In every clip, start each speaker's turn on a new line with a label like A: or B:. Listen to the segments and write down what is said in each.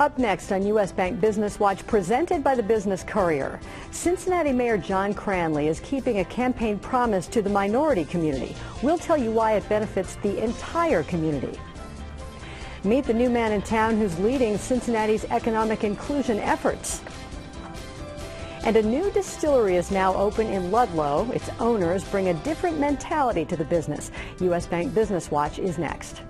A: Up next on U.S. Bank Business Watch, presented by the Business Courier, Cincinnati Mayor John Cranley is keeping a campaign promise to the minority community. We'll tell you why it benefits the entire community. Meet the new man in town who's leading Cincinnati's economic inclusion efforts. And a new distillery is now open in Ludlow. Its owners bring a different mentality to the business. U.S. Bank Business Watch is next.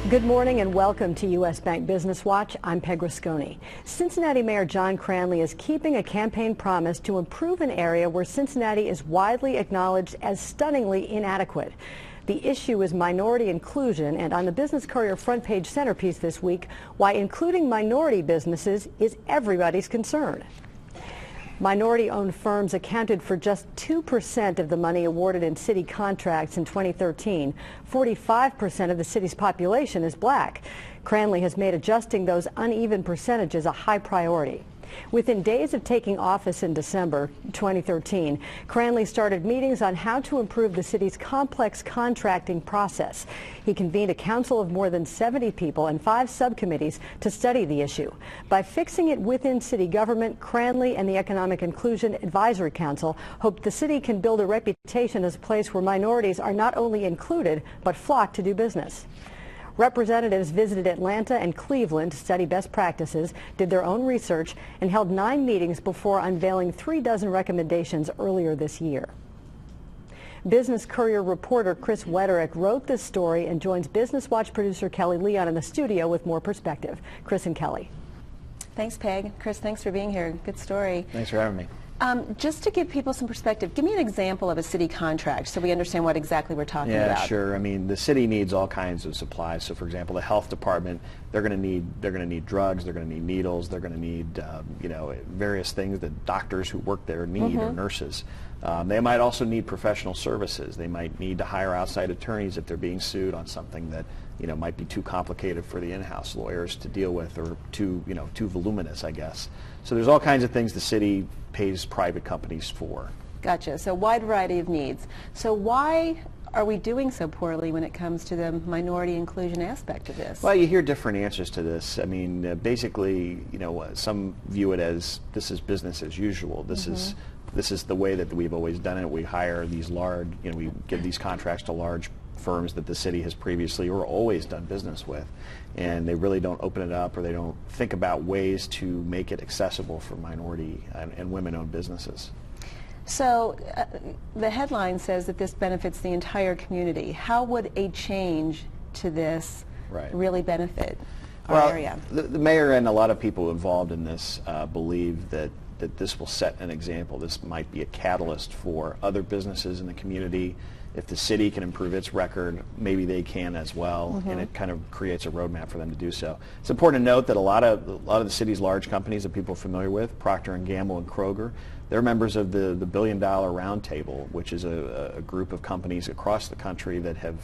A: Good morning and welcome to U.S. Bank Business Watch. I'm Peg Rasconi. Cincinnati Mayor John Cranley is keeping a campaign promise to improve an area where Cincinnati is widely acknowledged as stunningly inadequate. The issue is minority inclusion, and on the Business Courier front page centerpiece this week, why including minority businesses is everybody's concern. Minority-owned firms accounted for just 2% of the money awarded in city contracts in 2013. 45% of the city's population is black. Cranley has made adjusting those uneven percentages a high priority. Within days of taking office in December 2013, Cranley started meetings on how to improve the city's complex contracting process. He convened a council of more than 70 people and 5 subcommittees to study the issue. By fixing it within city government, Cranley and the Economic Inclusion Advisory Council hope the city can build a reputation as a place where minorities are not only included, but flock to do business. Representatives visited Atlanta and Cleveland to study best practices, did their own research, and held 9 meetings before unveiling 36 recommendations earlier this year. Business Courier reporter Chris Wetterick wrote this story and joins Business Watch producer Kelly Leon in the studio with more perspective. Chris and Kelly.
B: Thanks, Peg. Chris, thanks for being here. Good story.
C: Thanks for having me.
B: Just to give people some perspective, give me an example of a city contract so we understand what exactly we're talking about.
C: Yeah, sure. I mean, the city needs all kinds of supplies. So, for example, the health department, they're going to need drugs, they're going to need needles, they're going to need various things that doctors who work there need, or nurses. They might also need professional services. They might need to hire outside attorneys if they're being sued on something that might be too complicated for the in-house lawyers to deal with, or too voluminous, I guess. So there's all kinds of things the city pays private companies for.
B: Gotcha. So wide variety of needs. So why are we doing so poorly when it comes to the minority inclusion aspect of this?
C: Well, you hear different answers to this. I mean, basically, some view it as this is business as usual. This is the way that we've always done it. We hire these large, we give these contracts to large firms that the city has previously or always done business with, and they really don't open it up, or they don't think about ways to make it accessible for minority and women-owned businesses.
B: So the headline says that this benefits the entire community. How would a change to this really benefit our area?
C: The mayor and a lot of people involved in this believe that this will set an example. This might be a catalyst for other businesses in the community. If the city can improve its record, maybe they can as well, and it kind of creates a roadmap for them to do so. It's important to note that a lot of the city's large companies that people are familiar with, Procter & Gamble and Kroger, they're members of the $1 Billion Roundtable, which is a group of companies across the country that have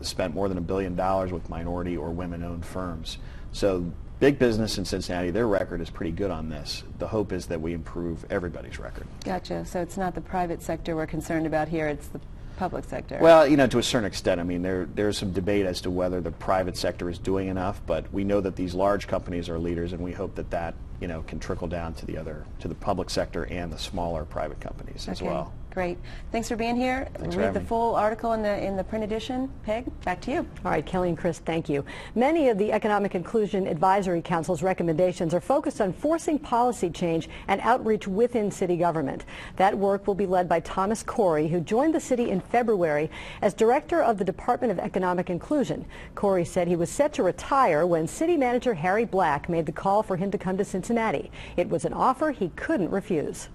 C: spent more than $1 billion with minority or women-owned firms. So big business in Cincinnati, their record is pretty good on this. The hope is that we improve everybody's record.
B: Gotcha. So it's not the private sector we're concerned about here, it's the public sector.
C: Well, to a certain extent. I mean, there's some debate as to whether the private sector is doing enough, but we know that these large companies are leaders, and we hope that can trickle down to the public sector and the smaller private companies as well.
B: Great. Thanks for being here. Read the full article in the print edition. Peg, back to you.
A: All right, Kelly and Chris, thank you. Many of the Economic Inclusion Advisory Council's recommendations are focused on forcing policy change and outreach within city government. That work will be led by Thomas Courier, who joined the city in February as director of the Department of Economic Inclusion. Courier said he was set to retire when city manager Harry Black made the call for him to come to Cincinnati. It was an offer he couldn't refuse.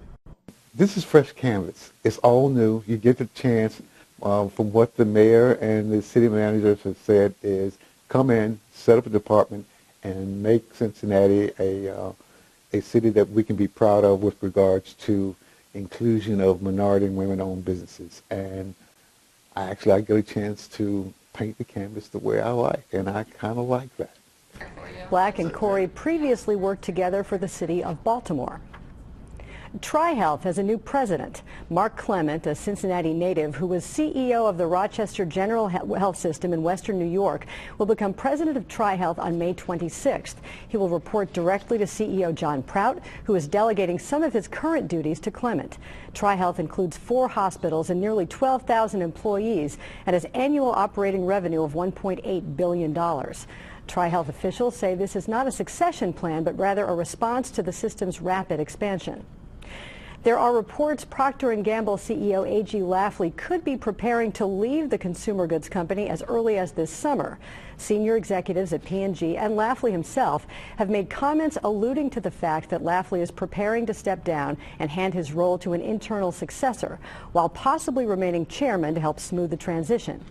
D: This is fresh canvas. It's all new. You get the chance, from what the mayor and the city managers have said, is come in, set up a department, and make Cincinnati a a city that we can be proud of with regards to inclusion of minority and women-owned businesses. And I get a chance to paint the canvas the way I like, and I kind of like that.
A: Black and Corey previously worked together for the city of Baltimore. TriHealth has a new president. Mark Clement, a Cincinnati native who was CEO of the Rochester General Health System in Western New York, will become president of TriHealth on May 26th. He will report directly to CEO John Prout, who is delegating some of his current duties to Clement. TriHealth includes 4 hospitals and nearly 12,000 employees and has annual operating revenue of $1.8 billion. TriHealth officials say this is not a succession plan, but rather a response to the system's rapid expansion. There are reports Procter & Gamble CEO A.G. Lafley could be preparing to leave the consumer goods company as early as this summer. Senior executives at P&G and Lafley himself have made comments alluding to the fact that Lafley is preparing to step down and hand his role to an internal successor, while possibly remaining chairman to help smooth the transition.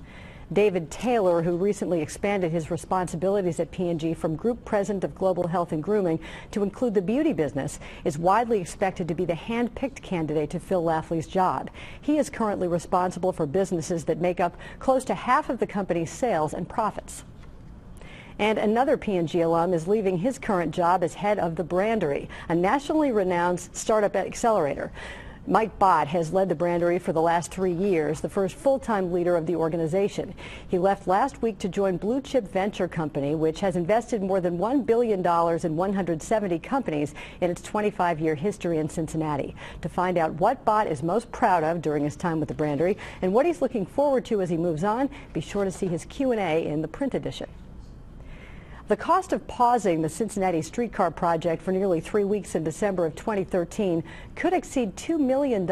A: David Taylor, who recently expanded his responsibilities at P&G from Group President of Global Health and Grooming to include the beauty business, is widely expected to be the hand-picked candidate to fill Lafley's job. He is currently responsible for businesses that make up close to half of the company's sales and profits. And another P&G alum is leaving his current job as head of the Brandery, a nationally renowned startup accelerator. Mike Bott has led the Brandery for the last 3 years, the first full-time leader of the organization. He left last week to join Blue Chip Venture Company, which has invested more than $1 billion in 170 companies in its 25-year history in Cincinnati. To find out what Bott is most proud of during his time with the Brandery and what he's looking forward to as he moves on, be sure to see his Q&A in the print edition. The cost of pausing the Cincinnati streetcar project for nearly 3 weeks in December of 2013 could exceed $2 million,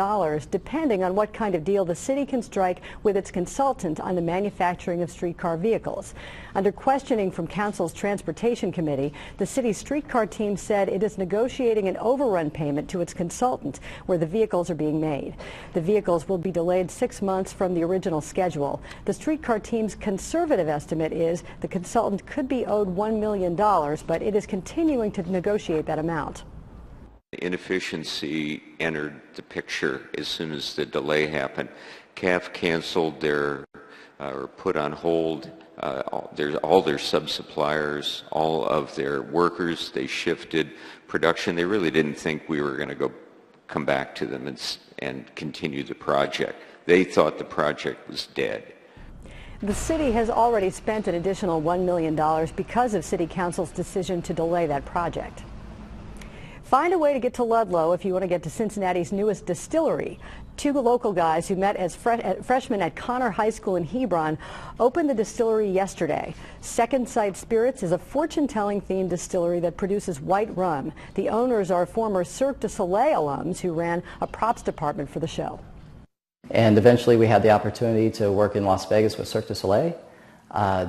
A: depending on what kind of deal the city can strike with its consultant on the manufacturing of streetcar vehicles. Under questioning from Council's Transportation Committee, the city's streetcar team said it is negotiating an overrun payment to its consultant where the vehicles are being made. The vehicles will be delayed 6 months from the original schedule. The streetcar team's conservative estimate is the consultant could be owed $1 million, but it is continuing to negotiate that amount.
E: Inefficiency entered the picture as soon as the delay happened. CAF canceled their or put on hold all their sub-suppliers, all of their workers. They shifted production. They really didn't think we were going to come back to them and continue the project. They thought the project was dead.
A: The city has already spent an additional $1 million because of City Council's decision to delay that project. Find a way to get to Ludlow if you want to get to Cincinnati's newest distillery. 2 local guys who met as freshmen at Connor High School in Hebron opened the distillery yesterday. Second Sight Spirits is a fortune-telling themed distillery that produces white rum. The owners are former Cirque du Soleil alums who ran a props department for the show.
F: And eventually we had the opportunity to work in Las Vegas with Cirque du Soleil.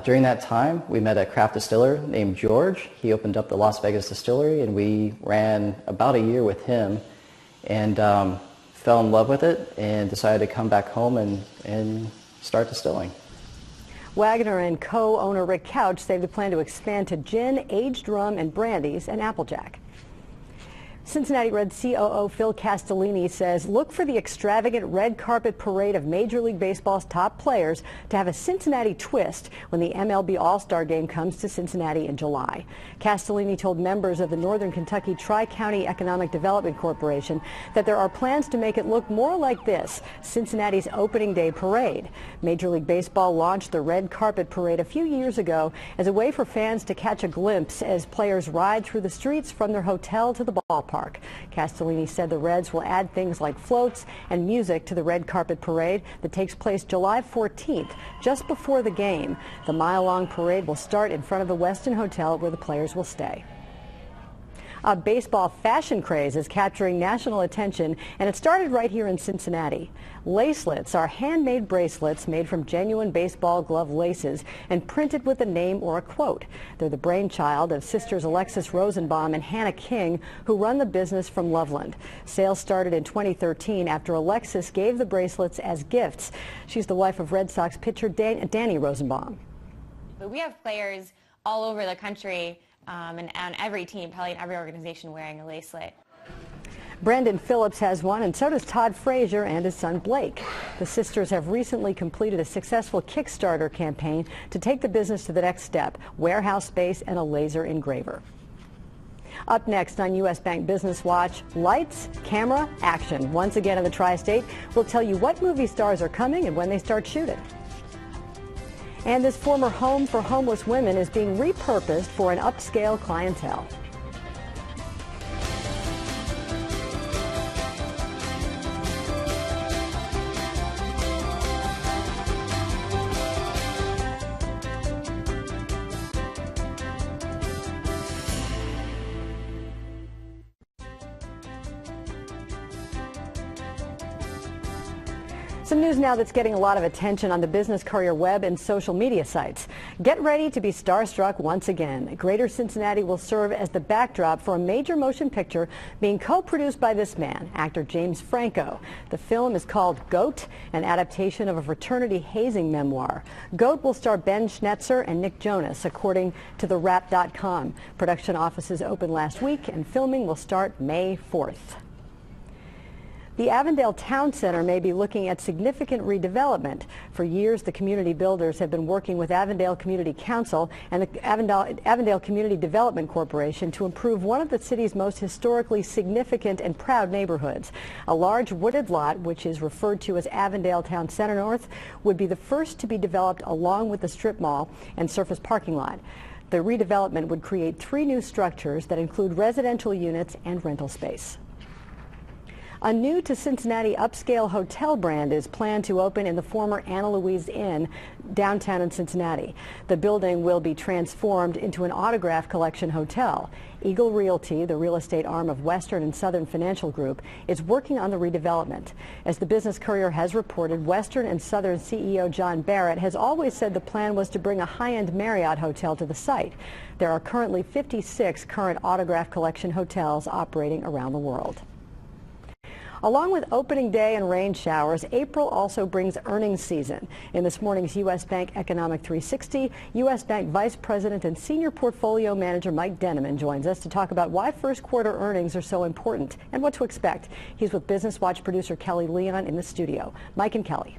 F: During that time, we met a craft distiller named George. He opened up the Las Vegas distillery, and we ran about a year with him and fell in love with it and decided to come back home and start distilling.
A: Wagner and co-owner Rick Couch say they plan to expand to gin, aged rum, and brandies, and Applejack. Cincinnati Reds COO Phil Castellini says look for the extravagant red carpet parade of Major League Baseball's top players to have a Cincinnati twist when the MLB All-Star Game comes to Cincinnati in July. Castellini told members of the Northern Kentucky Tri-County Economic Development Corporation that there are plans to make it look more like this, Cincinnati's opening day parade. Major League Baseball launched the red carpet parade a few years ago as a way for fans to catch a glimpse as players ride through the streets from their hotel to the ballpark. Castellini said the Reds will add things like floats and music to the red carpet parade that takes place July 14th, just before the game. The mile-long parade will start in front of the Westin Hotel where the players will stay. A baseball fashion craze is capturing national attention, and it started right here in Cincinnati. Lacelets are handmade bracelets made from genuine baseball glove laces and printed with a name or a quote. They're the brainchild of sisters Alexis Rosenbaum and Hannah King, who run the business from Loveland. Sales started in 2013 after Alexis gave the bracelets as gifts. She's the wife of Red Sox pitcher Danny Rosenbaum.
G: We have players all over the country and on every team, probably in every organization, wearing a lacelet.
A: Brandon Phillips has one, and so does Todd Frazier and his son Blake. The sisters have recently completed a successful Kickstarter campaign to take the business to the next step, warehouse space and a laser engraver. Up next on U.S. Bank Business Watch, lights, camera, action. Once again in the Tri-State, we'll tell you what movie stars are coming and when they start shooting. And this former home for homeless women is being repurposed for an upscale clientele. Some news now that's getting a lot of attention on the Business Courier web and social media sites. Get ready to be starstruck once again. Greater Cincinnati will serve as the backdrop for a major motion picture being co-produced by this man, actor James Franco. The film is called Goat, an adaptation of a fraternity hazing memoir. Goat will star Ben Schnetzer and Nick Jonas, according to TheWrap.com. Production offices opened last week and filming will start May 4th. The Avondale Town Center may be looking at significant redevelopment. For years, the community builders have been working with Avondale Community Council and the Avondale Community Development Corporation to improve one of the city's most historically significant and proud neighborhoods. A large wooded lot, which is referred to as Avondale Town Center North, would be the first to be developed along with the strip mall and surface parking lot. The redevelopment would create 3 new structures that include residential units and rental space. A new to Cincinnati upscale hotel brand is planned to open in the former Anna Louise Inn downtown in Cincinnati. The building will be transformed into an autograph collection hotel. Eagle Realty, the real estate arm of Western and Southern Financial Group, is working on the redevelopment. As the Business Courier has reported, Western and Southern CEO John Barrett has always said the plan was to bring a high-end Marriott hotel to the site. There are currently 56 current autograph collection hotels operating around the world. Along with opening day and rain showers, April also brings earnings season. In this morning's U.S. Bank Economic 360, U.S. Bank Vice President and Senior Portfolio Manager Mike Denneman joins us to talk about why first quarter earnings are so important and what to expect. He's with Business Watch producer Kelly Leon in the studio. Mike and Kelly.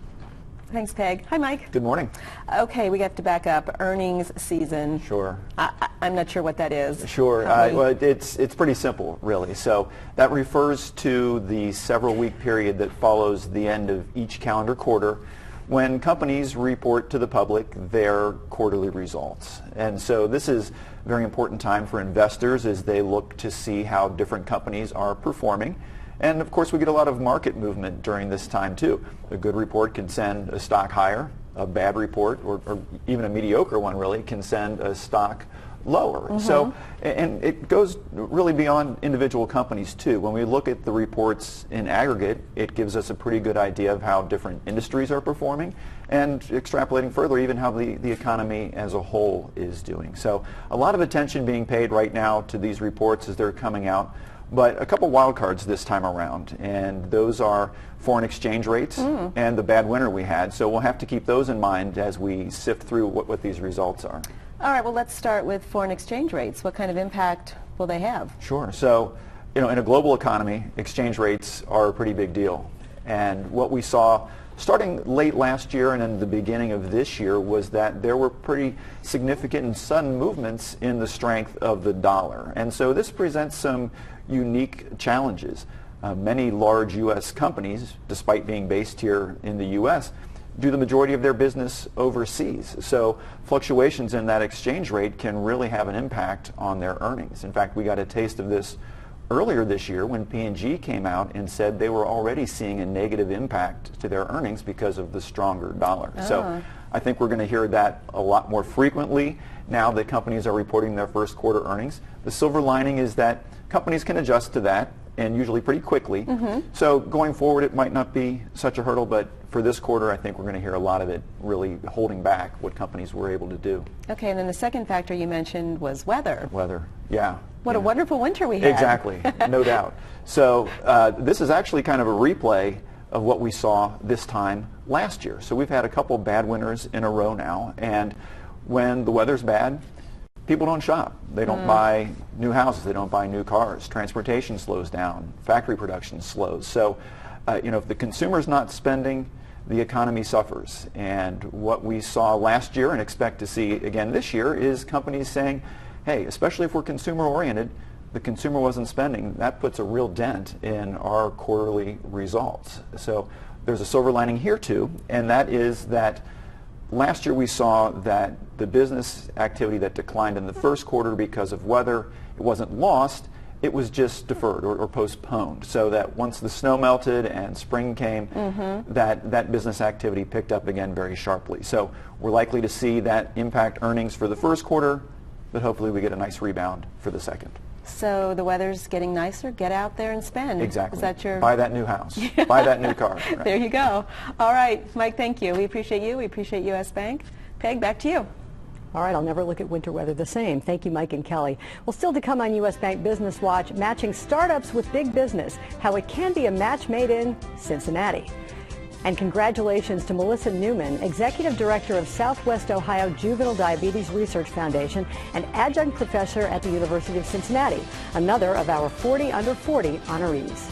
B: Thanks, Peg. Hi, Mike.
C: Good morning.
B: Okay, we have to back up. Earnings season.
C: Sure.
B: I'm not sure what that is.
C: Sure. Well, it's pretty simple, really. So that refers to the several-week period that follows the end of each calendar quarter when companies report to the public their quarterly results. And so this is a very important time for investors as they look to see how different companies are performing. And of course, we get a lot of market movement during this time too. A good report can send a stock higher. A bad report, or even a mediocre one really, can send a stock lower. Mm-hmm. So, and it goes really beyond individual companies too. When we look at the reports in aggregate, it gives us a pretty good idea of how different industries are performing, and extrapolating further, even how the economy as a whole is doing. So a lot of attention being paid right now to these reports as they're coming out. But a couple wild cards this time around, and those are foreign exchange rates and the bad winter we had. So we'll have to keep those in mind as we sift through what these results are.
B: All right, well, let's start with foreign exchange rates. What kind of impact will they have?
C: Sure. So, in a global economy, exchange rates are a pretty big deal. And what we saw starting late last year and in the beginning of this year was that there were pretty significant and sudden movements in the strength of the dollar. And so this presents some unique challenges. Many large U.S. companies, despite being based here in the U.S., do the majority of their business overseas. So fluctuations in that exchange rate can really have an impact on their earnings. In fact, we got a taste of this earlier this year when P&G came out and said they were already seeing a negative impact to their earnings because of the stronger dollar. So I think we're going to hear that a lot more frequently now that companies are reporting their first quarter earnings. The silver lining is that companies can adjust to that, and usually pretty quickly. So going forward, it might not be such a hurdle, but for this quarter, I think we're going to hear a lot of it really holding back what companies were able to do.
B: Okay, and then the second factor you mentioned was weather.
C: Weather, yeah.
B: What a wonderful winter we had.
C: Exactly, no doubt. So this is actually kind of a replay of what we saw this time last year. So we've had a couple bad winters in a row now, and when the weather's bad,
H: people don't shop. They don't buy new houses. They don't buy new cars. Transportation slows down. Factory production slows. So, if the consumer's not spending, the economy suffers. And what we saw last year and expect to see again this year is companies saying, hey, especially if we're consumer-oriented, the consumer wasn't spending. That puts a real dent in our quarterly results. So there's a silver lining here too, and that is that last year we saw that the business activity that declined in the first quarter because of weather, it wasn't lost, it was just deferred or postponed. So that once the snow melted and spring came, that business activity picked up again very sharply. So we're likely to see that impact earnings for the first quarter, but hopefully we get a nice rebound for the second.
B: So the weather's getting nicer. Get out there and spend.
H: Exactly.
B: Is that your...
H: Buy that new house. Buy that new car. Right.
B: There you go. All right, Mike, thank you. We appreciate you. We appreciate U.S. Bank. Peg, back to you.
A: All right, I'll never look at winter weather the same. Thank you, Mike and Kelly. Well, still to come on U.S. Bank Business Watch, matching startups with big business, how it can be a match made in Cincinnati. And congratulations to Melissa Newman, Executive Director of Southwest Ohio Juvenile Diabetes Research Foundation and adjunct professor at the University of Cincinnati, another of our 40 under 40 honorees.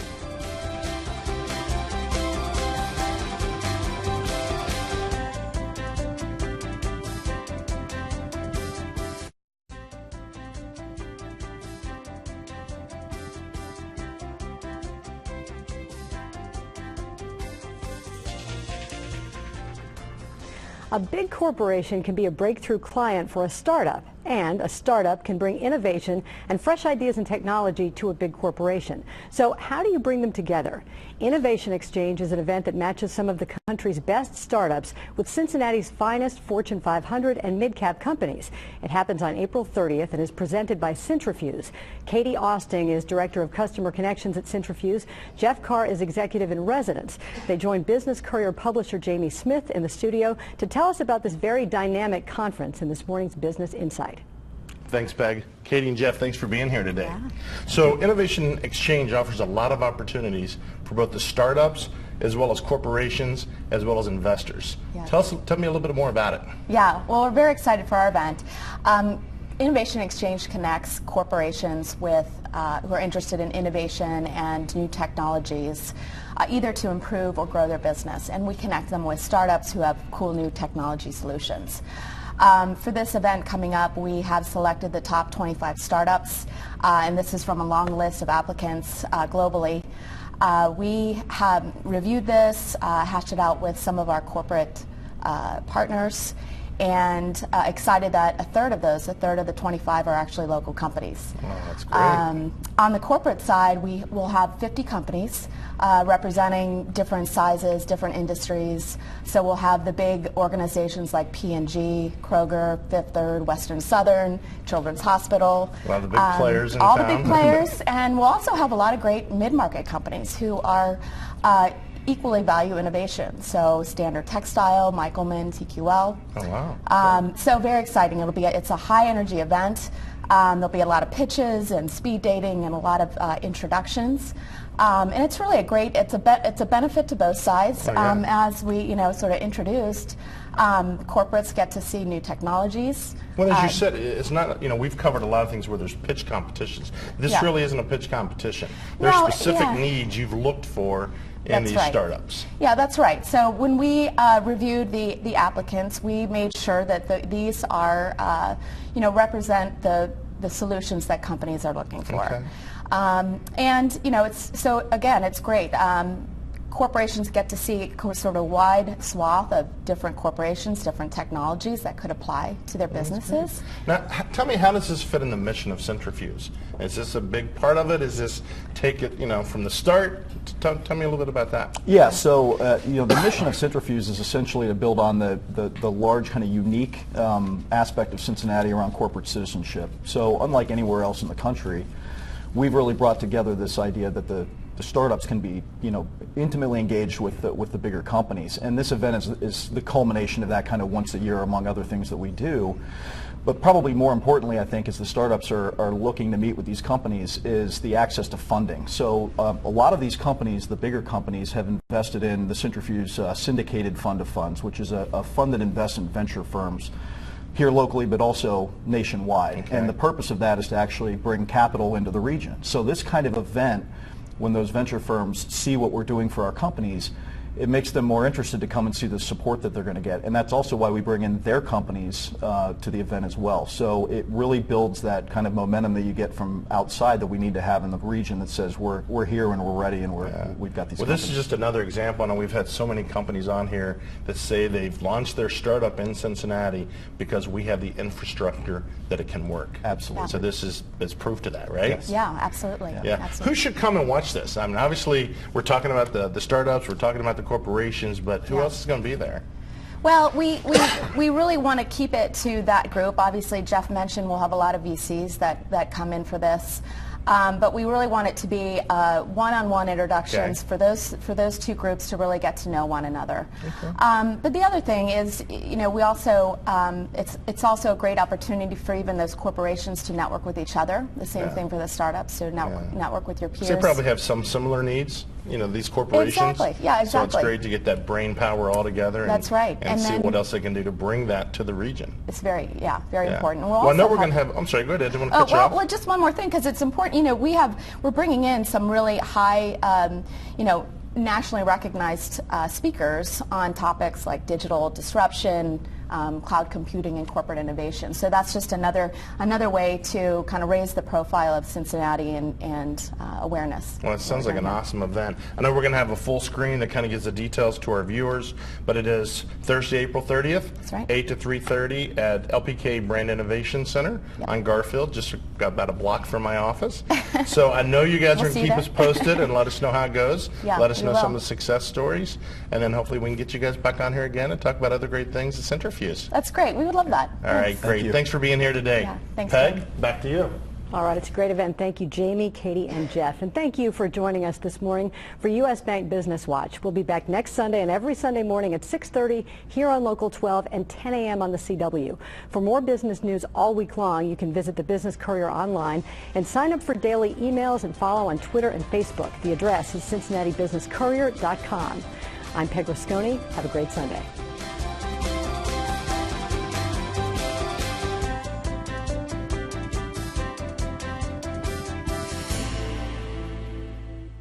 A: A big corporation can be a breakthrough client for a startup, and a startup can bring innovation and fresh ideas and technology to a big corporation. So how do you bring them together? Innovation Exchange is an event that matches some of the country's best startups with Cincinnati's finest Fortune 500 and mid-cap companies. It happens on April 30th and is presented by Centrifuge. Katie Austin is Director of Customer Connections at Centrifuge. Jeff Carr is Executive in Residence. They joined Business Courier publisher Jamie Smith in the studio to tell us about this very dynamic conference in this morning's Business Insight.
I: Thanks, Peg. Katie and Jeff, thanks for being here today.
A: Yeah.
I: So Innovation Exchange offers a lot of opportunities for both the startups as well as corporations as well as investors.
J: Yeah.
I: Tell me a little bit more about it.
J: Yeah, well, we're very excited for our event. Innovation Exchange connects corporations with who are interested in innovation and new technologies, either to improve or grow their business. And we connect them with startups who have cool new technology solutions. For this event coming up, we have selected the top 25 startups, and this is from a long list of applicants globally. We have reviewed this, hashed it out with some of our corporate partners, and excited that a third of the 25 are actually local companies.
I: Oh, that's great.
J: On the corporate side, we will have 50 companies representing different sizes, different industries. So we'll have the big organizations like P&G, Kroger, Fifth Third, Western Southern, Children's Hospital.
I: A lot of the big players in
J: all
I: town.
J: the big players, and we'll also have a lot of great mid-market companies who are equally value innovation. So Standard Textile, Michelman, TQL.
I: Oh, wow.
J: So very exciting. It's a high energy event. There'll be a lot of pitches and speed dating and a lot of introductions. And it's really it's a benefit to both sides.
I: Oh, yeah.
J: As we sort of introduced, corporates get to see new technologies.
I: Well, as you said, it's not, we've covered a lot of things where there's pitch competitions. This really isn't a pitch competition. There's specific needs you've looked for in these startups.
J: Yeah, that's right. So when we reviewed the applicants, we made sure that these are, represent the solutions that companies are looking for.
I: Okay.
J: And it's great. Corporations get to see sort of wide swath of different corporations, different technologies that could apply to their businesses.
I: Now, tell me, how does this fit in the mission of Centrifuge? Is this a big part of it? Is this take it, from the start? Tell me a little bit about that.
K: Yeah, so the mission of Centrifuge is essentially to build on the large kind of unique aspect of Cincinnati around corporate citizenship. So unlike anywhere else in the country, we've really brought together this idea that the startups can be, intimately engaged with the bigger companies, and this event is the culmination of that kind of once a year, among other things that we do. But probably more importantly, I think, as the startups are looking to meet with these companies, is the access to funding. So a lot of these companies, the bigger companies, have invested in the Centrifuge syndicated fund of funds, which is a fund that invests in venture firms here locally, but also nationwide.
C: Okay.
K: And the purpose of that is to actually bring capital into the region. So this kind of event, when those venture firms see what we're doing for our companies, it makes them more interested to come and see the support that they're going to get. And that's also why we bring in their companies to the event as well. So it really builds that kind of momentum that you get from outside that we need to have in the region that says we're here and we're ready and we've got these
I: Well,
K: companies.
I: this is just another example. I know we've had so many companies on here that say they've launched their startup in Cincinnati because we have the infrastructure that it can work.
K: Absolutely.
I: So this is proof to that, right?
K: Yes.
J: Yeah, absolutely.
I: Yeah.
J: Absolutely.
I: Who should come and watch this? I mean, obviously, we're talking about the startups, we're talking about the corporations, but who else is going to be there?
J: Well, we really want to keep it to that group. Obviously, Jeff mentioned we'll have a lot of VCs that come in for this. But we really want it to be one-on-one introductions for those two groups to really get to know one another. Okay. But the other thing is, we also it's also a great opportunity for even those corporations to network with each other. The same thing for the startups, to network with your peers.
I: So they probably have some similar needs. These corporations.
J: Exactly. Yeah, exactly.
I: So it's great to get that brain power all together.
J: That's right.
I: And see what else they can do to bring that to the region.
J: It's very important.
I: Well, I know we're going to have. I'm sorry. Go ahead. I didn't want to cut you off.
J: Well, just one more thing, because it's important. We're bringing in some really high, nationally recognized speakers on topics like digital disruption, cloud computing, and corporate innovation. So that's just another way to kind of raise the profile of Cincinnati and awareness.
I: Well, it sounds like an awesome event. I know we're going to have a full screen that kind of gives the details to our viewers, but it is Thursday, April 30th,
J: that's right.
I: 8 to 3:30 at LPK Brand Innovation Center on Garfield, just about a block from my office. So I know you guys are going to keep us posted and let us know how it goes. Let us know some of the success stories, and then hopefully we can get you guys back on here again and talk about other great things at Centrifuge.
J: That's great. We would love that.
I: All right, great. Thanks for being here today.
J: Yeah, thanks,
I: Peg,
J: Ken.
I: back to you.
A: All right, it's a great event. Thank you, Jamie, Katie, and Jeff. And thank you for joining us this morning for U.S. Bank Business Watch. We'll be back next Sunday and every Sunday morning at 6:30 here on Local 12 and 10 a.m. on the CW. For more business news all week long, you can visit the Business Courier online and sign up for daily emails and follow on Twitter and Facebook. The address is CincinnatiBusinessCourier.com. I'm Peg Rasconi. Have a great Sunday.